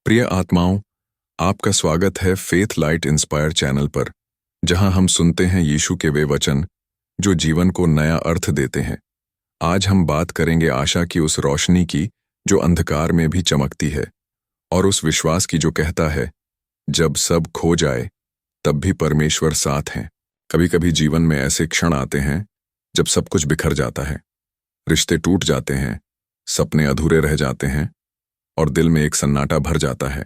प्रिय आत्माओं, आपका स्वागत है फेथ लाइट इंस्पायर चैनल पर, जहां हम सुनते हैं यीशु के वे वचन जो जीवन को नया अर्थ देते हैं। आज हम बात करेंगे आशा की उस रोशनी की जो अंधकार में भी चमकती है, और उस विश्वास की जो कहता है, जब सब खो जाए तब भी परमेश्वर साथ हैं। कभी कभी जीवन में ऐसे क्षण आते हैं जब सब कुछ बिखर जाता है, रिश्ते टूट जाते हैं, सपने अधूरे रह जाते हैं और दिल में एक सन्नाटा भर जाता है।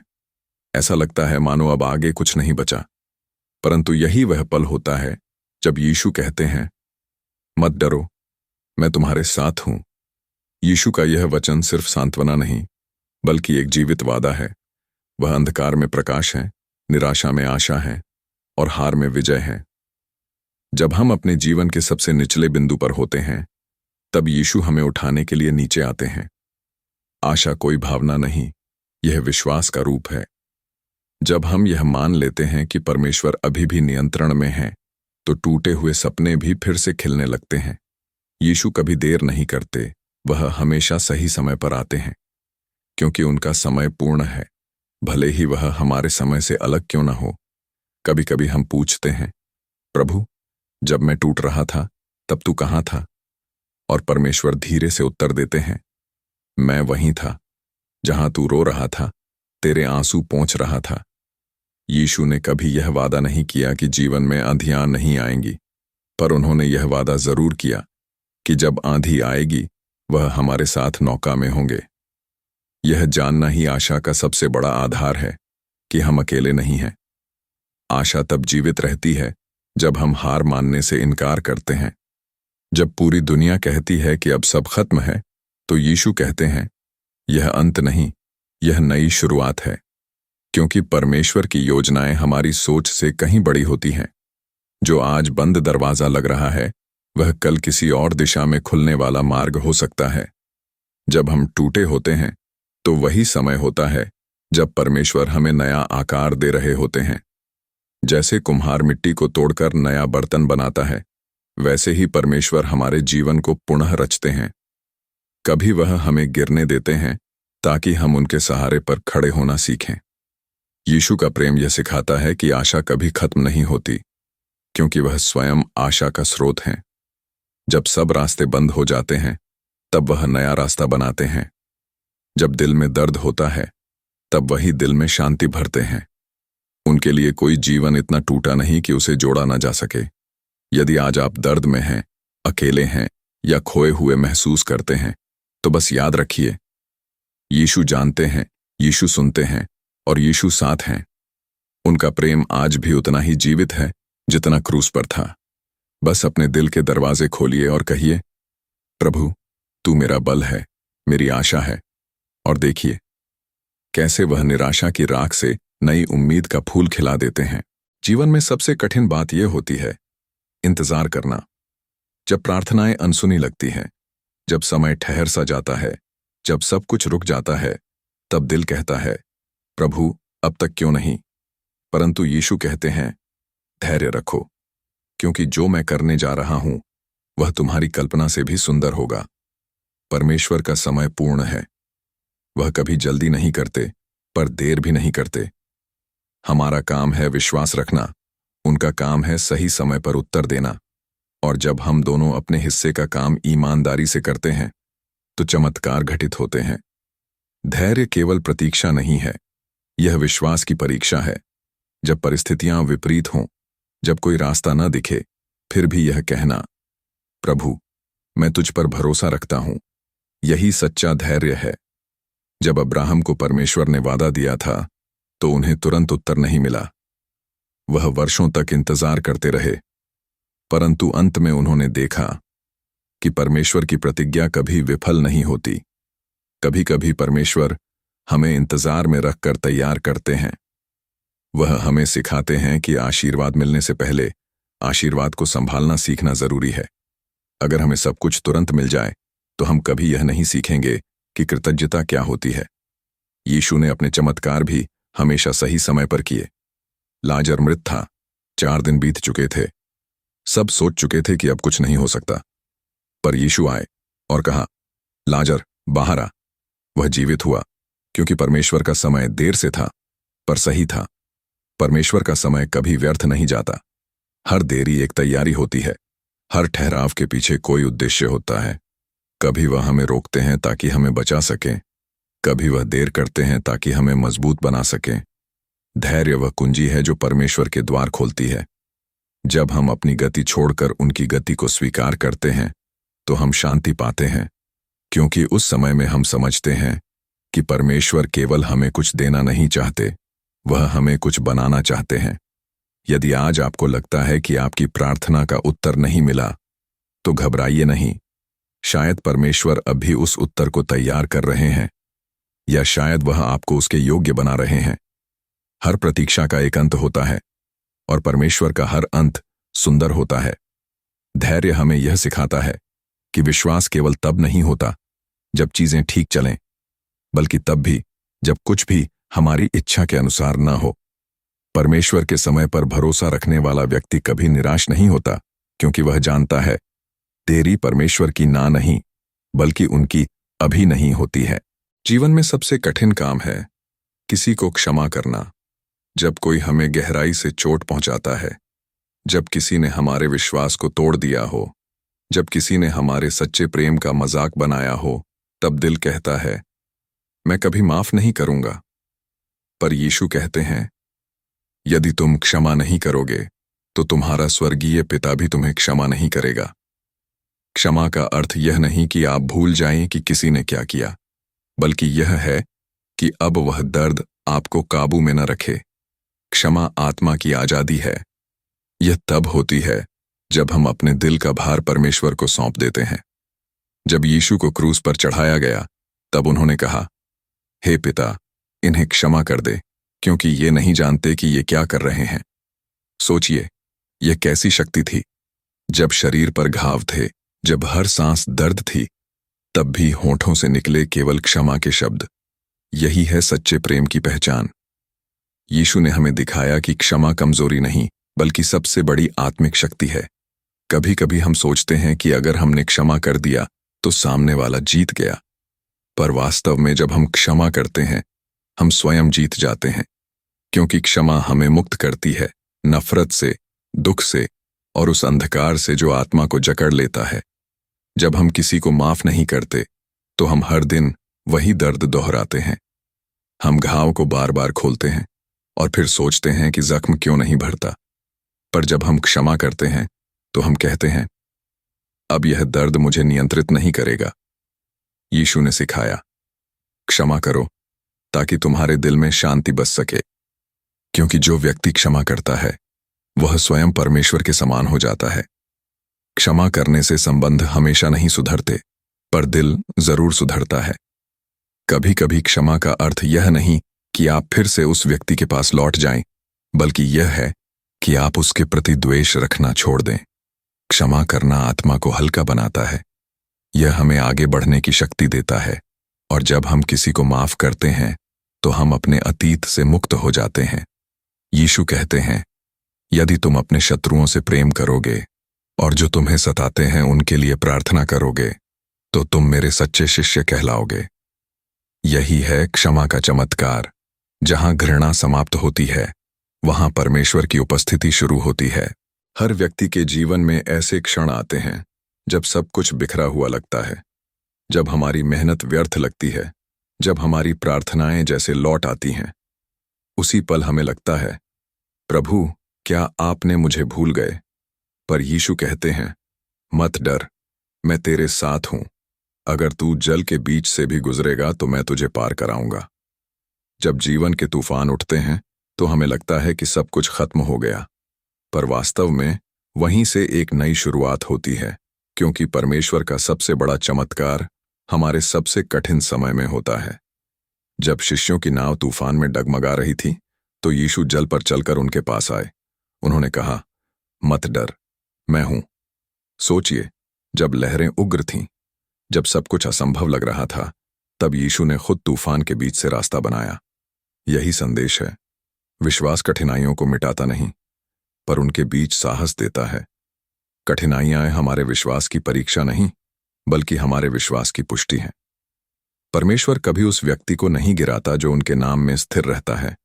ऐसा लगता है मानो अब आगे कुछ नहीं बचा। परंतु यही वह पल होता है जब यीशु कहते हैं, मत डरो, मैं तुम्हारे साथ हूं। यीशु का यह वचन सिर्फ सांत्वना नहीं, बल्कि एक जीवित वादा है। वह अंधकार में प्रकाश है, निराशा में आशा है और हार में विजय है। जब हम अपने जीवन के सबसे निचले बिंदु पर होते हैं, तब यीशु हमें उठाने के लिए नीचे आते हैं। आशा कोई भावना नहीं, यह विश्वास का रूप है। जब हम यह मान लेते हैं कि परमेश्वर अभी भी नियंत्रण में है, तो टूटे हुए सपने भी फिर से खिलने लगते हैं। यीशु कभी देर नहीं करते, वह हमेशा सही समय पर आते हैं, क्योंकि उनका समय पूर्ण है, भले ही वह हमारे समय से अलग क्यों न हो। कभी कभी हम पूछते हैं, प्रभु, जब मैं टूट रहा था तब तू कहाँ था? और परमेश्वर धीरे से उत्तर देते हैं, मैं वहीं था जहां तू रो रहा था, तेरे आंसू पोंछ रहा था। यीशु ने कभी यह वादा नहीं किया कि जीवन में आंधियां नहीं आएंगी, पर उन्होंने यह वादा जरूर किया कि जब आंधी आएगी वह हमारे साथ नौका में होंगे। यह जानना ही आशा का सबसे बड़ा आधार है कि हम अकेले नहीं हैं। आशा तब जीवित रहती है जब हम हार मानने से इनकार करते हैं। जब पूरी दुनिया कहती है कि अब सब खत्म है, तो यीशु कहते हैं, यह अंत नहीं, यह नई शुरुआत है। क्योंकि परमेश्वर की योजनाएं हमारी सोच से कहीं बड़ी होती हैं। जो आज बंद दरवाजा लग रहा है, वह कल किसी और दिशा में खुलने वाला मार्ग हो सकता है। जब हम टूटे होते हैं, तो वही समय होता है जब परमेश्वर हमें नया आकार दे रहे होते हैं। जैसे कुम्हार मिट्टी को तोड़कर नया बर्तन बनाता है, वैसे ही परमेश्वर हमारे जीवन को पुनः रचते हैं। कभी वह हमें गिरने देते हैं ताकि हम उनके सहारे पर खड़े होना सीखें। यीशु का प्रेम यह सिखाता है कि आशा कभी खत्म नहीं होती, क्योंकि वह स्वयं आशा का स्रोत है। जब सब रास्ते बंद हो जाते हैं, तब वह नया रास्ता बनाते हैं। जब दिल में दर्द होता है, तब वही दिल में शांति भरते हैं। उनके लिए कोई जीवन इतना टूटा नहीं कि उसे जोड़ा ना जा सके। यदि आज आप दर्द में हैं, अकेले हैं या खोए हुए महसूस करते हैं, तो बस याद रखिए, यीशु जानते हैं, यीशु सुनते हैं और यीशु साथ हैं। उनका प्रेम आज भी उतना ही जीवित है जितना क्रूस पर था। बस अपने दिल के दरवाजे खोलिए और कहिए, प्रभु, तू मेरा बल है, मेरी आशा है। और देखिए कैसे वह निराशा की राख से नई उम्मीद का फूल खिला देते हैं। जीवन में सबसे कठिन बात यह होती है, इंतजार करना। जब प्रार्थनाएं अनसुनी लगती हैं, जब समय ठहर सा जाता है, जब सब कुछ रुक जाता है, तब दिल कहता है, प्रभु, अब तक क्यों नहीं? परंतु यीशु कहते हैं, धैर्य रखो, क्योंकि जो मैं करने जा रहा हूं वह तुम्हारी कल्पना से भी सुंदर होगा। परमेश्वर का समय पूर्ण है। वह कभी जल्दी नहीं करते, पर देर भी नहीं करते। हमारा काम है विश्वास रखना, उनका काम है सही समय पर उत्तर देना। और जब हम दोनों अपने हिस्से का काम ईमानदारी से करते हैं, तो चमत्कार घटित होते हैं। धैर्य केवल प्रतीक्षा नहीं है, यह विश्वास की परीक्षा है। जब परिस्थितियां विपरीत हों, जब कोई रास्ता न दिखे, फिर भी यह कहना, प्रभु, मैं तुझ पर भरोसा रखता हूं, यही सच्चा धैर्य है। जब अब्राहम को परमेश्वर ने वादा दिया था, तो उन्हें तुरंत उत्तर नहीं मिला। वह वर्षों तक इंतजार करते रहे, परंतु अंत में उन्होंने देखा कि परमेश्वर की प्रतिज्ञा कभी विफल नहीं होती। कभी कभी परमेश्वर हमें इंतजार में रखकर तैयार करते हैं। वह हमें सिखाते हैं कि आशीर्वाद मिलने से पहले आशीर्वाद को संभालना सीखना जरूरी है। अगर हमें सब कुछ तुरंत मिल जाए, तो हम कभी यह नहीं सीखेंगे कि कृतज्ञता क्या होती है। यीशु ने अपने चमत्कार भी हमेशा सही समय पर किए। लाजर मृत था, 4 दिन बीत चुके थे, सब सोच चुके थे कि अब कुछ नहीं हो सकता। पर यीशु आए और कहा, लाजर बाहर आ। वह जीवित हुआ क्योंकि परमेश्वर का समय देर से था पर सही था। परमेश्वर का समय कभी व्यर्थ नहीं जाता। हर देरी एक तैयारी होती है। हर ठहराव के पीछे कोई उद्देश्य होता है। कभी वह हमें रोकते हैं ताकि हमें बचा सकें, कभी वह देर करते हैं ताकि हमें मजबूत बना सकें। धैर्य वह कुंजी है जो परमेश्वर के द्वार खोलती है। जब हम अपनी गति छोड़कर उनकी गति को स्वीकार करते हैं तो हम शांति पाते हैं, क्योंकि उस समय में हम समझते हैं कि परमेश्वर केवल हमें कुछ देना नहीं चाहते, वह हमें कुछ बनाना चाहते हैं। यदि आज आपको लगता है कि आपकी प्रार्थना का उत्तर नहीं मिला, तो घबराइए नहीं। शायद परमेश्वर अभी उस उत्तर को तैयार कर रहे हैं, या शायद वह आपको उसके योग्य बना रहे हैं। हर प्रतीक्षा का एक अंत होता है, और परमेश्वर का हर अंत सुंदर होता है। धैर्य हमें यह सिखाता है कि विश्वास केवल तब नहीं होता जब चीजें ठीक चलें, बल्कि तब भी जब कुछ भी हमारी इच्छा के अनुसार न हो। परमेश्वर के समय पर भरोसा रखने वाला व्यक्ति कभी निराश नहीं होता, क्योंकि वह जानता है देरी परमेश्वर की ना नहीं, बल्कि उनकी अभी नहीं होती है। जीवन में सबसे कठिन काम है किसी को क्षमा करना। जब कोई हमें गहराई से चोट पहुंचाता है, जब किसी ने हमारे विश्वास को तोड़ दिया हो, जब किसी ने हमारे सच्चे प्रेम का मजाक बनाया हो, तब दिल कहता है मैं कभी माफ नहीं करूंगा। पर यीशु कहते हैं यदि तुम क्षमा नहीं करोगे तो तुम्हारा स्वर्गीय पिता भी तुम्हें क्षमा नहीं करेगा। क्षमा का अर्थ यह नहीं कि आप भूल जाएं कि किसी ने क्या किया, बल्कि यह है कि अब वह दर्द आपको काबू में न रखे। क्षमा आत्मा की आजादी है। यह तब होती है जब हम अपने दिल का भार परमेश्वर को सौंप देते हैं। जब यीशु को क्रूस पर चढ़ाया गया, तब उन्होंने कहा, हे पिता, इन्हें क्षमा कर दे, क्योंकि ये नहीं जानते कि ये क्या कर रहे हैं। सोचिए, यह कैसी शक्ति थी। जब शरीर पर घाव थे, जब हर सांस दर्द थी, तब भी होठों से निकले केवल क्षमा के शब्द। यही है सच्चे प्रेम की पहचान। यीशु ने हमें दिखाया कि क्षमा कमजोरी नहीं, बल्कि सबसे बड़ी आत्मिक शक्ति है। कभी कभी हम सोचते हैं कि अगर हमने क्षमा कर दिया तो सामने वाला जीत गया, पर वास्तव में जब हम क्षमा करते हैं, हम स्वयं जीत जाते हैं, क्योंकि क्षमा हमें मुक्त करती है नफरत से, दुख से और उस अंधकार से जो आत्मा को जकड़ लेता है। जब हम किसी को माफ नहीं करते तो हम हर दिन वही दर्द दोहराते हैं। हम घाव को बार बार खोलते हैं और फिर सोचते हैं कि जख्म क्यों नहीं भरता। पर जब हम क्षमा करते हैं तो हम कहते हैं अब यह दर्द मुझे नियंत्रित नहीं करेगा। यीशु ने सिखाया, क्षमा करो ताकि तुम्हारे दिल में शांति बस सके, क्योंकि जो व्यक्ति क्षमा करता है वह स्वयं परमेश्वर के समान हो जाता है। क्षमा करने से संबंध हमेशा नहीं सुधरते, पर दिल जरूर सुधरता है। कभी कभी क्षमा का अर्थ यह नहीं कि आप फिर से उस व्यक्ति के पास लौट जाएं, बल्कि यह है कि आप उसके प्रति द्वेष रखना छोड़ दें। क्षमा करना आत्मा को हल्का बनाता है। यह हमें आगे बढ़ने की शक्ति देता है, और जब हम किसी को माफ करते हैं तो हम अपने अतीत से मुक्त हो जाते हैं। यीशु कहते हैं, यदि तुम अपने शत्रुओं से प्रेम करोगे और जो तुम्हें सताते हैं उनके लिए प्रार्थना करोगे, तो तुम मेरे सच्चे शिष्य कहलाओगे। यही है क्षमा का चमत्कार। जहां घृणा समाप्त होती है, वहां परमेश्वर की उपस्थिति शुरू होती है। हर व्यक्ति के जीवन में ऐसे क्षण आते हैं जब सब कुछ बिखरा हुआ लगता है, जब हमारी मेहनत व्यर्थ लगती है, जब हमारी प्रार्थनाएं जैसे लौट आती हैं। उसी पल हमें लगता है, प्रभु, क्या आपने मुझे भूल गए? पर यीशु कहते हैं, मत डर, मैं तेरे साथ हूं। अगर तू जल के बीच से भी गुजरेगा तो मैं तुझे पार कराऊंगा। जब जीवन के तूफान उठते हैं तो हमें लगता है कि सब कुछ खत्म हो गया, पर वास्तव में वहीं से एक नई शुरुआत होती है, क्योंकि परमेश्वर का सबसे बड़ा चमत्कार हमारे सबसे कठिन समय में होता है। जब शिष्यों की नाव तूफान में डगमगा रही थी, तो यीशु जल पर चलकर उनके पास आए। उन्होंने कहा, मत डर, मैं हूं। सोचिए, जब लहरें उग्र थीं, जब सब कुछ असंभव लग रहा था, तब यीशु ने खुद तूफान के बीच से रास्ता बनाया। यही संदेश है। विश्वास कठिनाइयों को मिटाता नहीं, पर उनके बीच साहस देता है। कठिनाइयां हमारे विश्वास की परीक्षा नहीं, बल्कि हमारे विश्वास की पुष्टि हैं। परमेश्वर कभी उस व्यक्ति को नहीं गिराता जो उनके नाम में स्थिर रहता है।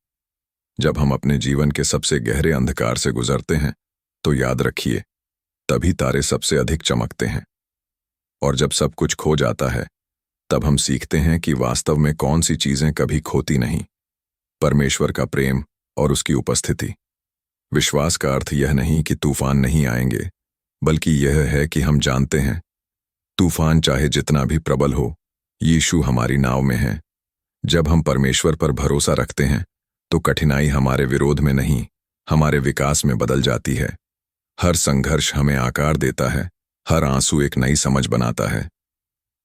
जब हम अपने जीवन के सबसे गहरे अंधकार से गुजरते हैं तो याद रखिए, तभी तारे सबसे अधिक चमकते हैं। और जब सब कुछ खो जाता है तब हम सीखते हैं कि वास्तव में कौन सी चीजें कभी खोती नहीं। परमेश्वर का प्रेम और उसकी उपस्थिति। विश्वास का अर्थ यह नहीं कि तूफान नहीं आएंगे, बल्कि यह है कि हम जानते हैं तूफान चाहे जितना भी प्रबल हो, यीशु हमारी नाव में है। जब हम परमेश्वर पर भरोसा रखते हैं तो कठिनाई हमारे विरोध में नहीं, हमारे विकास में बदल जाती है। हर संघर्ष हमें आकार देता है, हर आंसू एक नई समझ बनाता है।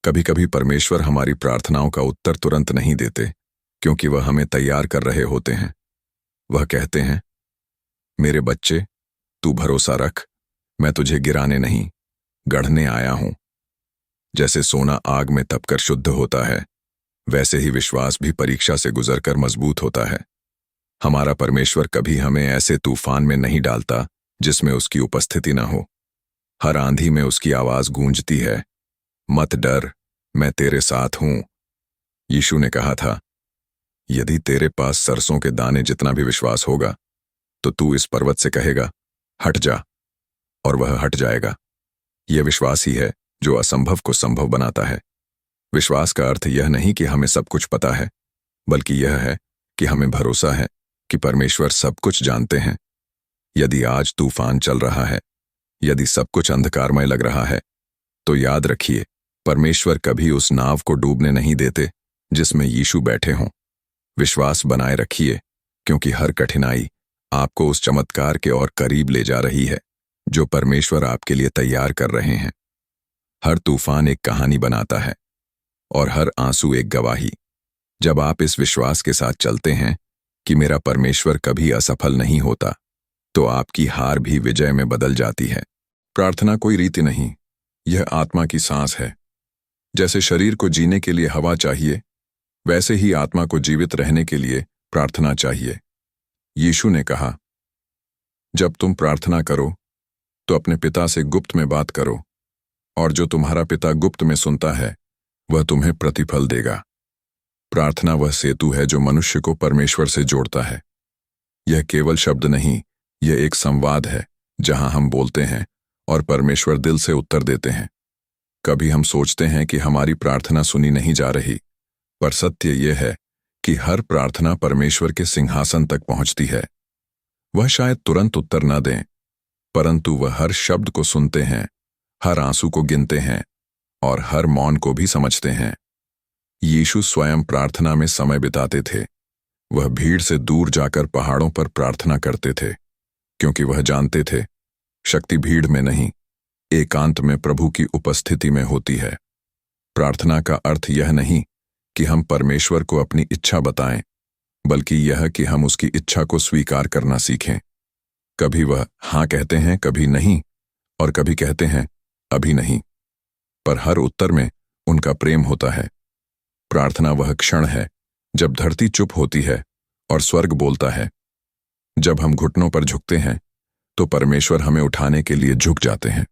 कभी कभी परमेश्वर हमारी प्रार्थनाओं का उत्तर तुरंत नहीं देते, क्योंकि वह हमें तैयार कर रहे होते हैं। वह कहते हैं, मेरे बच्चे, तू भरोसा रख, मैं तुझे गिराने नहीं, गढ़ने आया हूं। जैसे सोना आग में तपकर शुद्ध होता है, वैसे ही विश्वास भी परीक्षा से गुजरकर मजबूत होता है। हमारा परमेश्वर कभी हमें ऐसे तूफान में नहीं डालता जिसमें उसकी उपस्थिति न हो। हर आंधी में उसकी आवाज गूंजती है, मत डर, मैं तेरे साथ हूं। यीशु ने कहा था, यदि तेरे पास सरसों के दाने जितना भी विश्वास होगा तो तू इस पर्वत से कहेगा, हट जा, और वह हट जाएगा। यह विश्वास ही है जो असंभव को संभव बनाता है। विश्वास का अर्थ यह नहीं कि हमें सब कुछ पता है, बल्कि यह है कि हमें भरोसा है कि परमेश्वर सब कुछ जानते हैं। यदि आज तूफान चल रहा है, यदि सब कुछ अंधकारमय लग रहा है, तो याद रखिए, परमेश्वर कभी उस नाव को डूबने नहीं देते जिसमें यीशु बैठे हों। विश्वास बनाए रखिए, क्योंकि हर कठिनाई आपको उस चमत्कार के और करीब ले जा रही है जो परमेश्वर आपके लिए तैयार कर रहे हैं। हर तूफान एक कहानी बनाता है और हर आंसू एक गवाही। जब आप इस विश्वास के साथ चलते हैं कि मेरा परमेश्वर कभी असफल नहीं होता, तो आपकी हार भी विजय में बदल जाती है। प्रार्थना कोई रीति नहीं, यह आत्मा की सांस है। जैसे शरीर को जीने के लिए हवा चाहिए, वैसे ही आत्मा को जीवित रहने के लिए प्रार्थना चाहिए। यीशु ने कहा, जब तुम प्रार्थना करो तो अपने पिता से गुप्त में बात करो, और जो तुम्हारा पिता गुप्त में सुनता है वह तुम्हें प्रतिफल देगा। प्रार्थना वह सेतु है जो मनुष्य को परमेश्वर से जोड़ता है। यह केवल शब्द नहीं, यह एक संवाद है जहां हम बोलते हैं और परमेश्वर दिल से उत्तर देते हैं। कभी हम सोचते हैं कि हमारी प्रार्थना सुनी नहीं जा रही, पर सत्य यह है कि हर प्रार्थना परमेश्वर के सिंहासन तक पहुंचती है। वह शायद तुरंत उत्तर न दें, परंतु वह हर शब्द को सुनते हैं, हर आंसू को गिनते हैं और हर मौन को भी समझते हैं। यीशु स्वयं प्रार्थना में समय बिताते थे। वह भीड़ से दूर जाकर पहाड़ों पर प्रार्थना करते थे, क्योंकि वह जानते थे शक्ति भीड़ में नहीं, एकांत में प्रभु की उपस्थिति में होती है। प्रार्थना का अर्थ यह नहीं कि हम परमेश्वर को अपनी इच्छा बताएं, बल्कि यह कि हम उसकी इच्छा को स्वीकार करना सीखें। कभी वह हाँ कहते हैं, कभी नहीं, और कभी कहते हैं अभी नहीं, पर हर उत्तर में उनका प्रेम होता है। प्रार्थना वह क्षण है जब धरती चुप होती है और स्वर्ग बोलता है। जब हम घुटनों पर झुकते हैं तो परमेश्वर हमें उठाने के लिए झुक जाते हैं।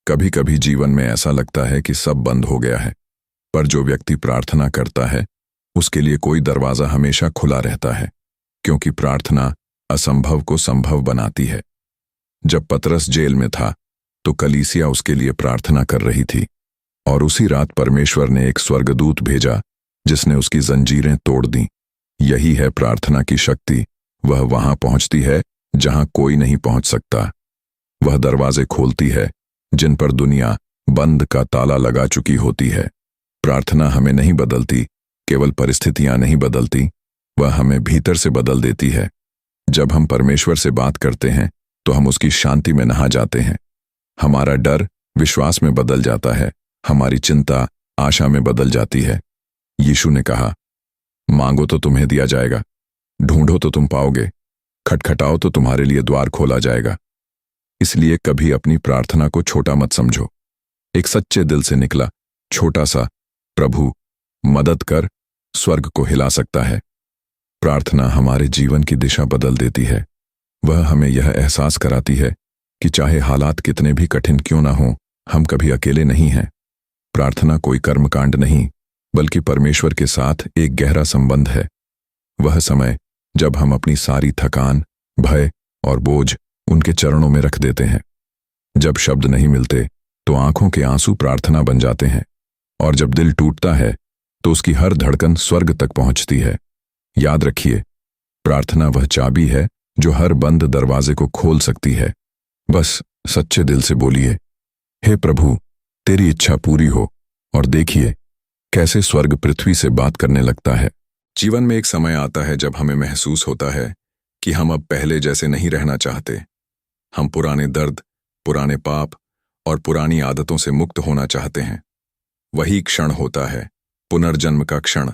कभी कभी जीवन में ऐसा लगता है कि सब बंद हो गया है, पर जो व्यक्ति प्रार्थना करता है उसके लिए कोई दरवाजा हमेशा खुला रहता है, क्योंकि प्रार्थना असंभव को संभव बनाती है। जब पतरस जेल में था तो कलीसिया उसके लिए प्रार्थना कर रही थी, और उसी रात परमेश्वर ने एक स्वर्गदूत भेजा जिसने उसकी जंजीरें तोड़ दी। यही है प्रार्थना की शक्ति। वह वहां पहुंचती है जहां कोई नहीं पहुंच सकता। वह दरवाजे खोलती है जिन पर दुनिया बंद का ताला लगा चुकी होती है। प्रार्थना हमें नहीं बदलती, केवल परिस्थितियां नहीं बदलती, वह हमें भीतर से बदल देती है। जब हम परमेश्वर से बात करते हैं तो हम उसकी शांति में नहा जाते हैं। हमारा डर विश्वास में बदल जाता है, हमारी चिंता आशा में बदल जाती है। यीशु ने कहा, मांगो तो तुम्हें दिया जाएगा, ढूंढो तो तुम पाओगे, खटखटाओ तो तुम्हारे लिए द्वार खोला जाएगा। इसलिए कभी अपनी प्रार्थना को छोटा मत समझो। एक सच्चे दिल से निकला छोटा सा प्रभु मदद कर स्वर्ग को हिला सकता है। प्रार्थना हमारे जीवन की दिशा बदल देती है। वह हमें यह एहसास कराती है कि चाहे हालात कितने भी कठिन क्यों ना हों, हम कभी अकेले नहीं हैं। प्रार्थना कोई कर्मकांड नहीं, बल्कि परमेश्वर के साथ एक गहरा संबंध है। वह समय जब हम अपनी सारी थकान, भय और बोझ उनके चरणों में रख देते हैं। जब शब्द नहीं मिलते तो आंखों के आंसू प्रार्थना बन जाते हैं, और जब दिल टूटता है तो उसकी हर धड़कन स्वर्ग तक पहुंचती है। याद रखिए, प्रार्थना वह चाबी है जो हर बंद दरवाजे को खोल सकती है। बस सच्चे दिल से बोलिए, हे प्रभु, तेरी इच्छा पूरी हो, और देखिए कैसे स्वर्ग पृथ्वी से बात करने लगता है। जीवन में एक समय आता है जब हमें महसूस होता है कि हम अब पहले जैसे नहीं रहना चाहते। हम पुराने दर्द, पुराने पाप और पुरानी आदतों से मुक्त होना चाहते हैं। वही क्षण होता है पुनर्जन्म का क्षण,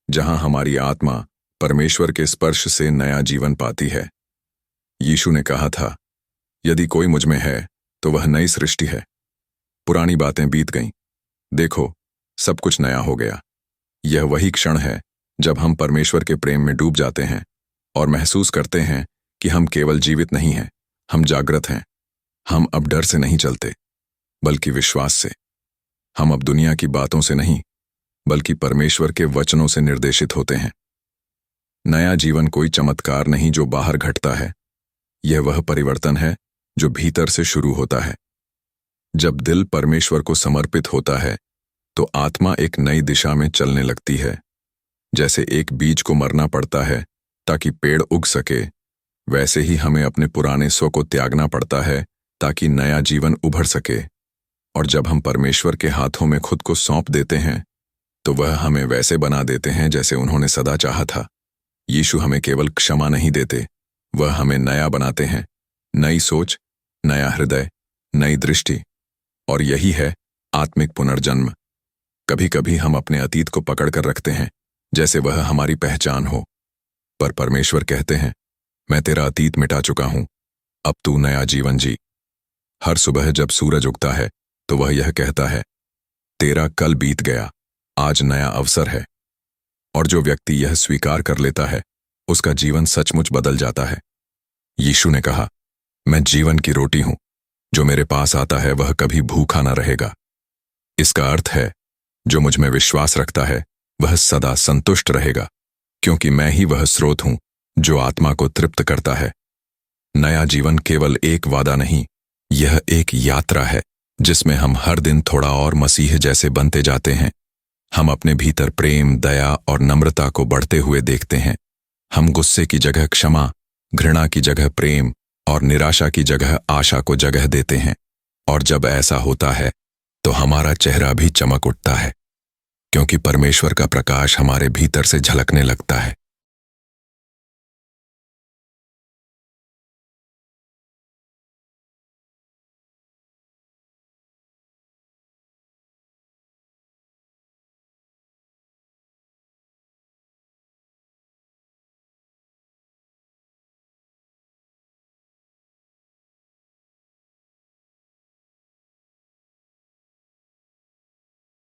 जहां हमारी आत्मा परमेश्वर के स्पर्श से नया जीवन पाती है। यीशु ने कहा था, यदि कोई मुझ में है तो वह नई सृष्टि है। पुरानी बातें बीत गईं, देखो सब कुछ नया हो गया। यह वही क्षण है जब हम परमेश्वर के प्रेम में डूब जाते हैं और महसूस करते हैं कि हम केवल जीवित नहीं हैं, हम जागृत हैं। हम अब डर से नहीं चलते, बल्कि विश्वास से। हम अब दुनिया की बातों से नहीं, बल्कि परमेश्वर के वचनों से निर्देशित होते हैं। नया जीवन कोई चमत्कार नहीं जो बाहर घटता है, यह वह परिवर्तन है जो भीतर से शुरू होता है। जब दिल परमेश्वर को समर्पित होता है तो आत्मा एक नई दिशा में चलने लगती है। जैसे एक बीज को मरना पड़ता है ताकि पेड़ उग सके, वैसे ही हमें अपने पुराने स्व को त्यागना पड़ता है ताकि नया जीवन उभर सके। और जब हम परमेश्वर के हाथों में खुद को सौंप देते हैं तो वह हमें वैसे बना देते हैं जैसे उन्होंने सदा चाहा था। यीशु हमें केवल क्षमा नहीं देते, वह हमें नया बनाते हैं। नई सोच, नया हृदय, नई दृष्टि। और यही है आत्मिक पुनर्जन्म। कभी कभी हम अपने अतीत को पकड़ कर रखते हैं जैसे वह हमारी पहचान हो, पर परमेश्वर कहते हैं, मैं तेरा अतीत मिटा चुका हूं, अब तू नया जीवन जी। हर सुबह जब सूरज उगता है तो वह यह कहता है, तेरा कल बीत गया, आज नया अवसर है। और जो व्यक्ति यह स्वीकार कर लेता है उसका जीवन सचमुच बदल जाता है। यीशु ने कहा, मैं जीवन की रोटी हूं, जो मेरे पास आता है वह कभी भूखा न रहेगा। इसका अर्थ है, जो मुझ में विश्वास रखता है वह सदा संतुष्ट रहेगा, क्योंकि मैं ही वह स्रोत हूं जो आत्मा को तृप्त करता है। नया जीवन केवल एक वादा नहीं, यह एक यात्रा है जिसमें हम हर दिन थोड़ा और मसीह जैसे बनते जाते हैं। हम अपने भीतर प्रेम, दया और नम्रता को बढ़ते हुए देखते हैं। हम गुस्से की जगह क्षमा, घृणा की जगह प्रेम और निराशा की जगह आशा को जगह देते हैं। और जब ऐसा होता है तो हमारा चेहरा भी चमक उठता है, क्योंकि परमेश्वर का प्रकाश हमारे भीतर से झलकने लगता है।